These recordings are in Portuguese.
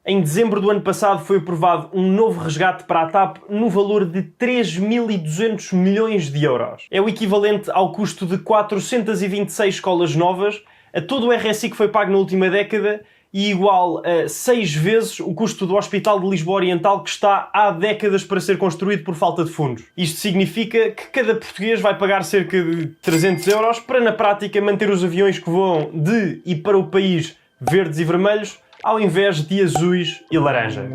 Em dezembro do ano passado foi aprovado um novo resgate para a TAP no valor de 3.200 milhões de euros. É o equivalente ao custo de 426 escolas novas, a todo o RSI que foi pago na última década e igual a 6 vezes o custo do Hospital de Lisboa Oriental, que está há décadas para ser construído por falta de fundos. Isto significa que cada português vai pagar cerca de 300 euros para, na prática, manter os aviões que voam de e para o país verdes e vermelhos, ao invés de azuis e laranja.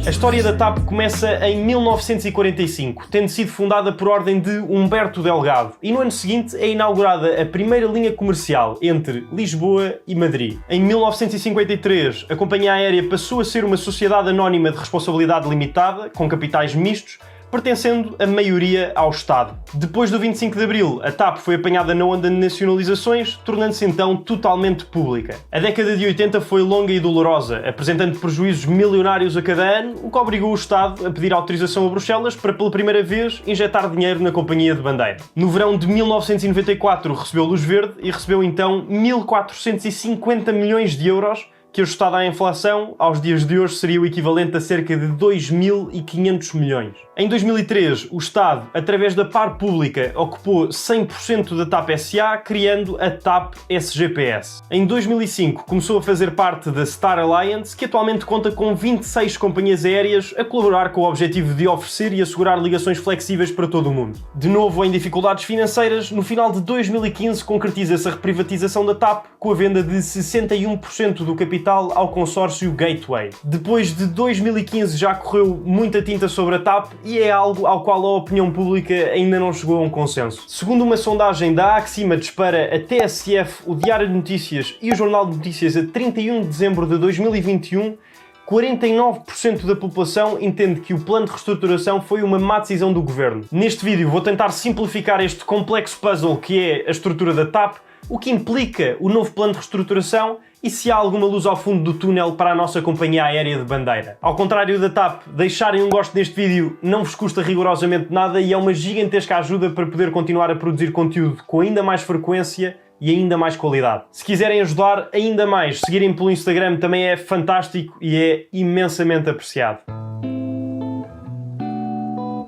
A história da TAP começa em 1945, tendo sido fundada por ordem de Humberto Delgado, e no ano seguinte é inaugurada a primeira linha comercial entre Lisboa e Madrid. Em 1953, a companhia aérea passou a ser uma sociedade anónima de responsabilidade limitada, com capitais mistos, pertencendo a maioria ao Estado. Depois do 25 de Abril, a TAP foi apanhada na onda de nacionalizações, tornando-se então totalmente pública. A década de 80 foi longa e dolorosa, apresentando prejuízos milionários a cada ano, o que obrigou o Estado a pedir autorização a Bruxelas para, pela primeira vez, injetar dinheiro na companhia de bandeira. No verão de 1994 recebeu luz verde e recebeu então 1.450 milhões de euros, que ajustado à inflação, aos dias de hoje seria o equivalente a cerca de 2.500 milhões. Em 2003, o Estado, através da par pública, ocupou 100% da TAP SA, criando a TAP SGPS. Em 2005, começou a fazer parte da Star Alliance, que atualmente conta com 26 companhias aéreas a colaborar com o objetivo de oferecer e assegurar ligações flexíveis para todo o mundo. De novo em dificuldades financeiras, no final de 2015 concretiza-se a reprivatização da TAP com a venda de 61% do capital ao consórcio Gateway. Depois de 2015 já correu muita tinta sobre a TAP e é algo ao qual a opinião pública ainda não chegou a um consenso. Segundo uma sondagem da Aximates para a TSF, o Diário de Notícias e o Jornal de Notícias a 31 de dezembro de 2021, 49% da população entende que o plano de reestruturação foi uma má decisão do governo. Neste vídeo vou tentar simplificar este complexo puzzle que é a estrutura da TAP, o que implica o novo plano de reestruturação e se há alguma luz ao fundo do túnel para a nossa companhia aérea de bandeira. Ao contrário da TAP, deixarem um gosto neste vídeo não vos custa rigorosamente nada e é uma gigantesca ajuda para poder continuar a produzir conteúdo com ainda mais frequência e ainda mais qualidade. Se quiserem ajudar ainda mais, seguirem pelo Instagram também é fantástico e é imensamente apreciado.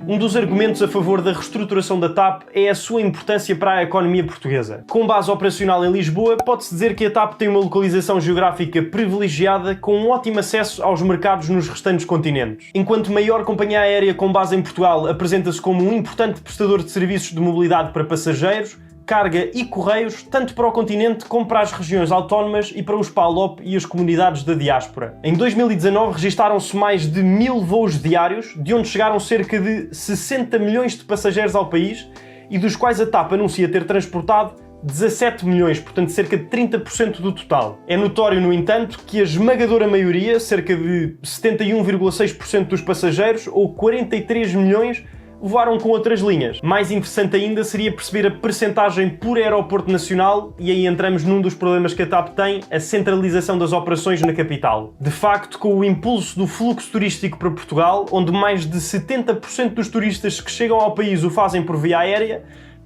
Um dos argumentos a favor da reestruturação da TAP é a sua importância para a economia portuguesa. Com base operacional em Lisboa, pode-se dizer que a TAP tem uma localização geográfica privilegiada com um ótimo acesso aos mercados nos restantes continentes. Enquanto maior companhia aérea com base em Portugal, apresenta-se como um importante prestador de serviços de mobilidade para passageiros, carga e correios, tanto para o continente como para as regiões autónomas e para os PALOP e as comunidades da diáspora. Em 2019 registaram-se mais de 1000 voos diários, de onde chegaram cerca de 60 milhões de passageiros ao país e dos quais a TAP anuncia ter transportado 17 milhões, portanto cerca de 30% do total. É notório, no entanto, que a esmagadora maioria, cerca de 71,6% dos passageiros, ou 43 milhões, voaram com outras linhas. Mais interessante ainda seria perceber a percentagem por aeroporto nacional e aí entramos num dos problemas que a TAP tem, a centralização das operações na capital. De facto, com o impulso do fluxo turístico para Portugal, onde mais de 70% dos turistas que chegam ao país o fazem por via aérea,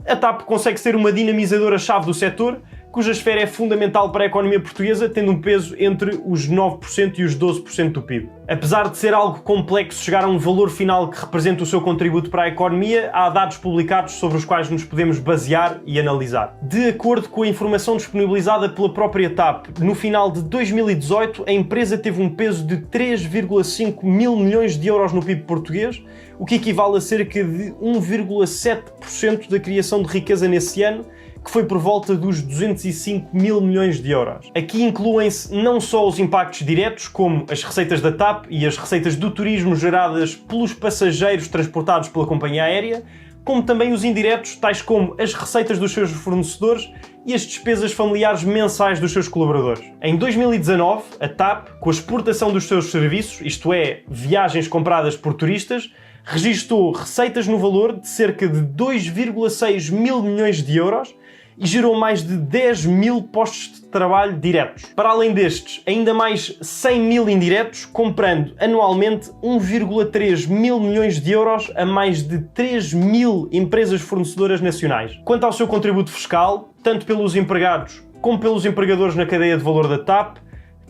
a TAP consegue ser uma dinamizadora-chave do setor, cuja esfera é fundamental para a economia portuguesa, tendo um peso entre os 9% e os 12% do PIB. Apesar de ser algo complexo chegar a um valor final que represente o seu contributo para a economia, há dados publicados sobre os quais nos podemos basear e analisar. De acordo com a informação disponibilizada pela própria TAP, no final de 2018 a empresa teve um peso de 3,5 mil milhões de euros no PIB português, o que equivale a cerca de 1,7% da criação de riqueza nesse ano, que foi por volta dos 205 mil milhões de euros. Aqui incluem-se não só os impactos diretos, como as receitas da TAP e as receitas do turismo geradas pelos passageiros transportados pela companhia aérea, como também os indiretos, tais como as receitas dos seus fornecedores e as despesas familiares mensais dos seus colaboradores. Em 2019, a TAP, com a exportação dos seus serviços, isto é, viagens compradas por turistas, registou receitas no valor de cerca de 2,6 mil milhões de euros e gerou mais de 10 mil postos de trabalho diretos. Para além destes, ainda mais 100 mil indiretos, comprando anualmente 1,3 mil milhões de euros a mais de 3 mil empresas fornecedoras nacionais. Quanto ao seu contributo fiscal, tanto pelos empregados como pelos empregadores na cadeia de valor da TAP,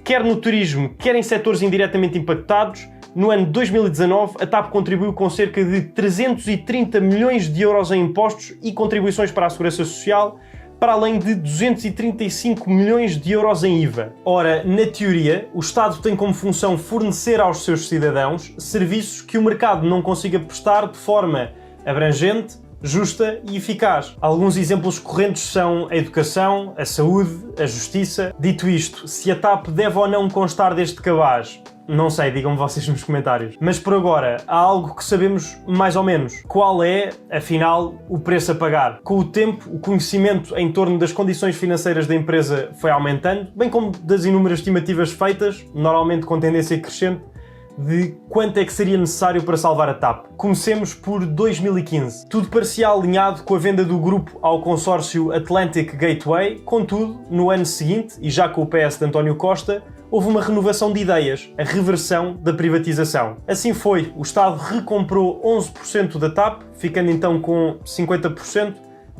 quer no turismo, quer em setores indiretamente impactados, no ano de 2019 a TAP contribuiu com cerca de 330 milhões de euros em impostos e contribuições para a Segurança Social, para além de 235 milhões de euros em IVA. Ora, na teoria, o Estado tem como função fornecer aos seus cidadãos serviços que o mercado não consiga prestar de forma abrangente, justa e eficaz. Alguns exemplos correntes são a educação, a saúde, a justiça. Dito isto, se a TAP deve ou não constar deste cabaz, não sei, digam-me vocês nos comentários. Mas por agora, há algo que sabemos mais ou menos. Qual é, afinal, o preço a pagar? Com o tempo, o conhecimento em torno das condições financeiras da empresa foi aumentando, bem como das inúmeras estimativas feitas, normalmente com tendência crescente, de quanto é que seria necessário para salvar a TAP. Comecemos por 2015. Tudo parecia alinhado com a venda do grupo ao consórcio Atlantic Gateway, contudo, no ano seguinte, e já com o PS de António Costa, houve uma renovação de ideias, a reversão da privatização. Assim foi, o Estado recomprou 11% da TAP, ficando então com 50%,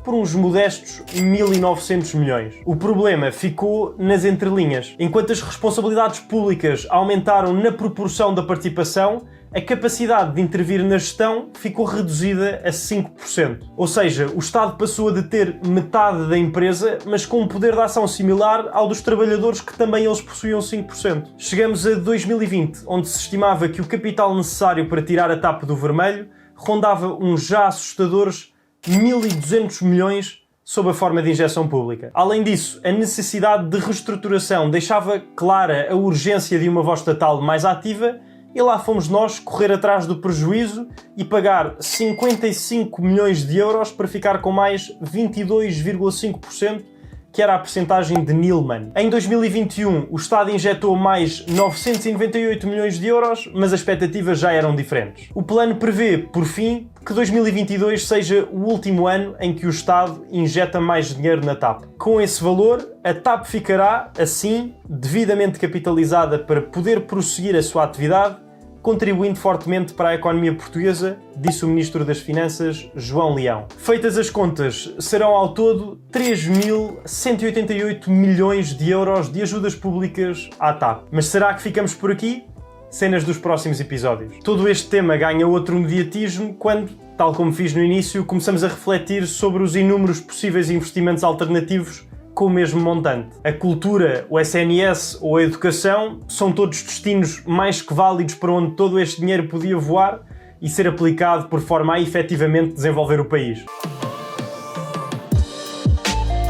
por uns modestos 1.900 milhões. O problema ficou nas entrelinhas. Enquanto as responsabilidades públicas aumentaram na proporção da participação, a capacidade de intervir na gestão ficou reduzida a 5%. Ou seja, o Estado passou a deter metade da empresa, mas com um poder de ação similar ao dos trabalhadores, que também eles possuíam 5%. Chegamos a 2020, onde se estimava que o capital necessário para tirar a TAP do vermelho rondava uns já assustadores 1.200 milhões sob a forma de injeção pública. Além disso, a necessidade de reestruturação deixava clara a urgência de uma voz estatal mais ativa, e lá fomos nós correr atrás do prejuízo e pagar 55 milhões de euros para ficar com mais 22,5%, que era a percentagem de Neilman. Em 2021, o Estado injetou mais 998 milhões de euros, mas as expectativas já eram diferentes. O plano prevê, por fim, que 2022 seja o último ano em que o Estado injeta mais dinheiro na TAP. Com esse valor, a TAP ficará, assim, devidamente capitalizada para poder prosseguir a sua atividade, contribuindo fortemente para a economia portuguesa, disse o Ministro das Finanças, João Leão. Feitas as contas, serão ao todo 3.188 milhões de euros de ajudas públicas à TAP. Mas será que ficamos por aqui? Cenas dos próximos episódios. Todo este tema ganha outro mediatismo quando, tal como fiz no início, começamos a refletir sobre os inúmeros possíveis investimentos alternativos com o mesmo montante. A cultura, o SNS ou a educação são todos destinos mais que válidos para onde todo este dinheiro podia voar e ser aplicado por forma a efetivamente desenvolver o país.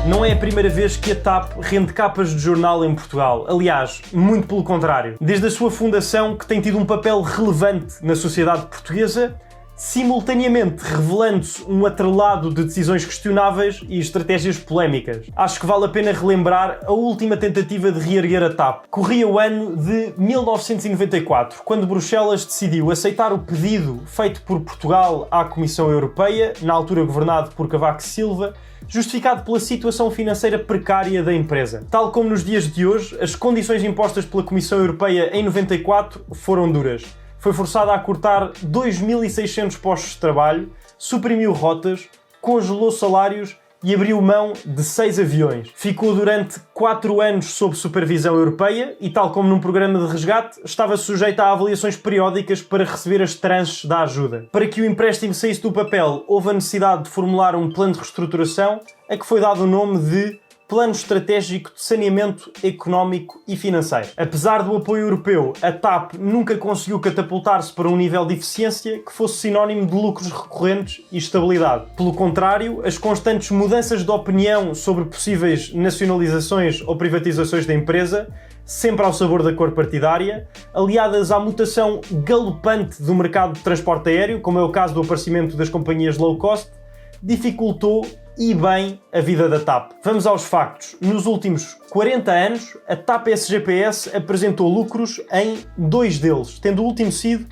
Não é a primeira vez que a TAP rende capas de jornal em Portugal. Aliás, muito pelo contrário. Desde a sua fundação, que tem tido um papel relevante na sociedade portuguesa, simultaneamente revelando-se um atrelado de decisões questionáveis e estratégias polémicas. Acho que vale a pena relembrar a última tentativa de reerguer a TAP. Corria o ano de 1994, quando Bruxelas decidiu aceitar o pedido feito por Portugal à Comissão Europeia, na altura governado por Cavaco Silva, justificado pela situação financeira precária da empresa. Tal como nos dias de hoje, as condições impostas pela Comissão Europeia em 94 foram duras. Foi forçada a cortar 2.600 postos de trabalho, suprimiu rotas, congelou salários e abriu mão de 6 aviões. Ficou durante 4 anos sob supervisão europeia e, tal como num programa de resgate, estava sujeita a avaliações periódicas para receber as tranches da ajuda. Para que o empréstimo saísse do papel, houve a necessidade de formular um plano de reestruturação, a que foi dado o nome de Plano Estratégico de Saneamento Económico e Financeiro. Apesar do apoio europeu, a TAP nunca conseguiu catapultar-se para um nível de eficiência que fosse sinónimo de lucros recorrentes e estabilidade. Pelo contrário, as constantes mudanças de opinião sobre possíveis nacionalizações ou privatizações da empresa, sempre ao sabor da cor partidária, aliadas à mutação galopante do mercado de transporte aéreo, como é o caso do aparecimento das companhias low cost, dificultou e bem a vida da TAP. Vamos aos factos. Nos últimos 40 anos, a TAP SGPS apresentou lucros em 2 deles, tendo o último sido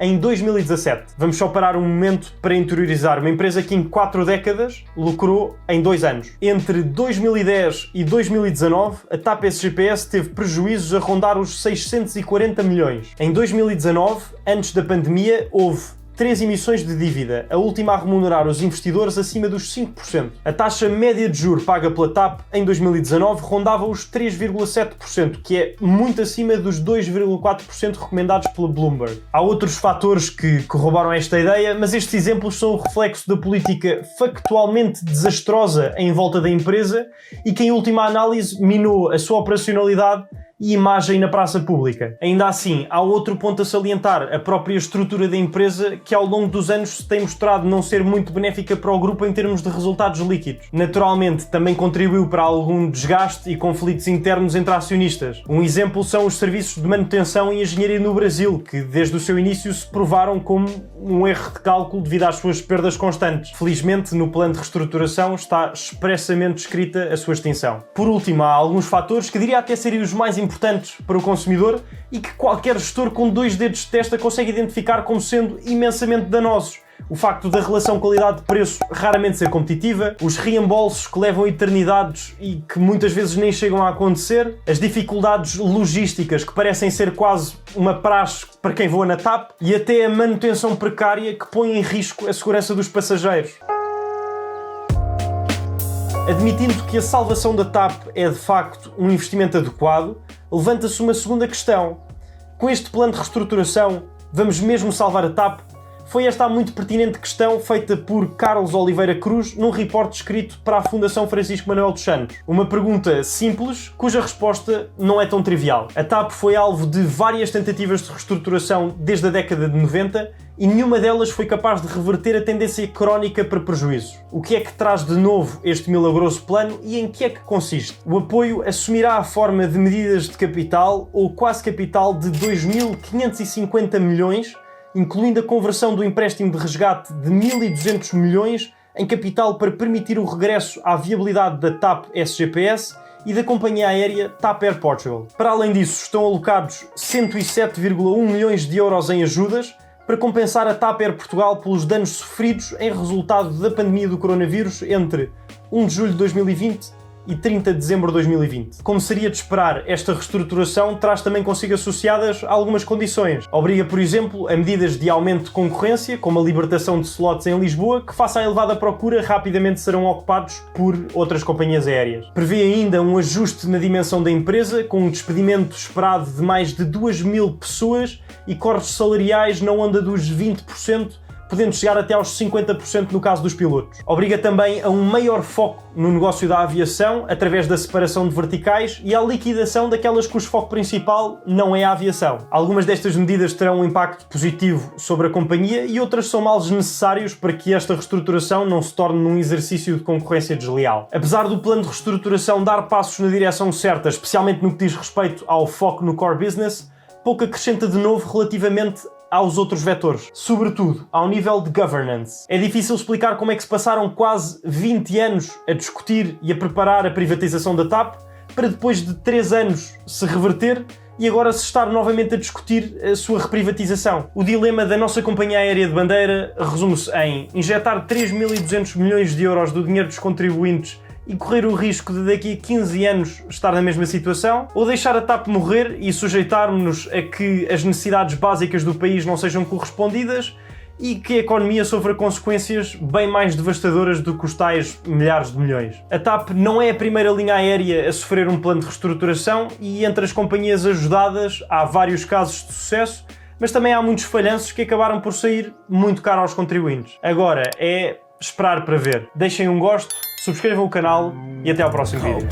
em 2017. Vamos só parar um momento para interiorizar. Uma empresa que em 4 décadas lucrou em 2 anos. Entre 2010 e 2019, a TAP SGPS teve prejuízos a rondar os 640 milhões. Em 2019, antes da pandemia, houve 3 emissões de dívida, a última a remunerar os investidores acima dos 5%. A taxa média de juros paga pela TAP em 2019 rondava os 3,7%, que é muito acima dos 2,4% recomendados pela Bloomberg. Há outros fatores que corroboram esta ideia, mas estes exemplos são o reflexo da política factualmente desastrosa em volta da empresa e que, em última análise, minou a sua operacionalidade e imagem na praça pública. Ainda assim, há outro ponto a salientar, a própria estrutura da empresa, que ao longo dos anos se tem mostrado não ser muito benéfica para o grupo em termos de resultados líquidos. Naturalmente, também contribuiu para algum desgaste e conflitos internos entre acionistas. Um exemplo são os serviços de manutenção e engenharia no Brasil, que desde o seu início se provaram como um erro de cálculo devido às suas perdas constantes. Felizmente, no plano de reestruturação está expressamente escrita a sua extinção. Por último, há alguns fatores que diria até seriam os mais importantes para o consumidor e que qualquer gestor com 2 dedos de testa consegue identificar como sendo imensamente danosos. O facto da relação qualidade-preço raramente ser competitiva, os reembolsos que levam eternidades e que muitas vezes nem chegam a acontecer, as dificuldades logísticas que parecem ser quase uma praxe para quem voa na TAP e até a manutenção precária que põe em risco a segurança dos passageiros. Admitindo que a salvação da TAP é de facto um investimento adequado, levanta-se uma segunda questão. Com este plano de reestruturação, vamos mesmo salvar a TAP? Foi esta a muito pertinente questão feita por Carlos Oliveira Cruz num reporte escrito para a Fundação Francisco Manuel dos Santos. Uma pergunta simples, cuja resposta não é tão trivial. A TAP foi alvo de várias tentativas de reestruturação desde a década de 90 e nenhuma delas foi capaz de reverter a tendência crónica para prejuízos. O que é que traz de novo este milagroso plano e em que é que consiste? O apoio assumirá a forma de medidas de capital ou quase capital de 2.550 milhões, incluindo a conversão do empréstimo de resgate de 1.200 milhões em capital para permitir o regresso à viabilidade da TAP SGPS e da companhia aérea TAP Air Portugal. Para além disso, estão alocados 107,1 milhões de euros em ajudas para compensar a TAP Air Portugal pelos danos sofridos em resultado da pandemia do coronavírus entre 1 de julho de 2020 e 30 de dezembro de 2020. Como seria de esperar, esta reestruturação traz também consigo associadas algumas condições. Obriga, por exemplo, a medidas de aumento de concorrência, como a libertação de slots em Lisboa, que face à elevada procura rapidamente serão ocupados por outras companhias aéreas. Prevê ainda um ajuste na dimensão da empresa, com um despedimento esperado de mais de 2.000 pessoas e cortes salariais na onda dos 20%, podendo chegar até aos 50% no caso dos pilotos. Obriga também a um maior foco no negócio da aviação, através da separação de verticais e à liquidação daquelas cujo foco principal não é a aviação. Algumas destas medidas terão um impacto positivo sobre a companhia e outras são males necessários para que esta reestruturação não se torne num exercício de concorrência desleal. Apesar do plano de reestruturação dar passos na direção certa, especialmente no que diz respeito ao foco no core business, pouco acrescenta de novo relativamente aos outros vetores, sobretudo ao nível de governance. É difícil explicar como é que se passaram quase 20 anos a discutir e a preparar a privatização da TAP, para depois de 3 anos se reverter e agora se estar novamente a discutir a sua reprivatização. O dilema da nossa companhia aérea de bandeira resume-se em injetar 3.200 milhões de euros do dinheiro dos contribuintes e correr o risco de daqui a 15 anos estar na mesma situação, ou deixar a TAP morrer e sujeitarmos-nos a que as necessidades básicas do país não sejam correspondidas e que a economia sofra consequências bem mais devastadoras do que os tais milhares de milhões. A TAP não é a primeira linha aérea a sofrer um plano de reestruturação e entre as companhias ajudadas há vários casos de sucesso, mas também há muitos falhanços que acabaram por sair muito caro aos contribuintes. Agora é esperar para ver. Deixem um gosto, subscrevam o canal e até ao próximo vídeo.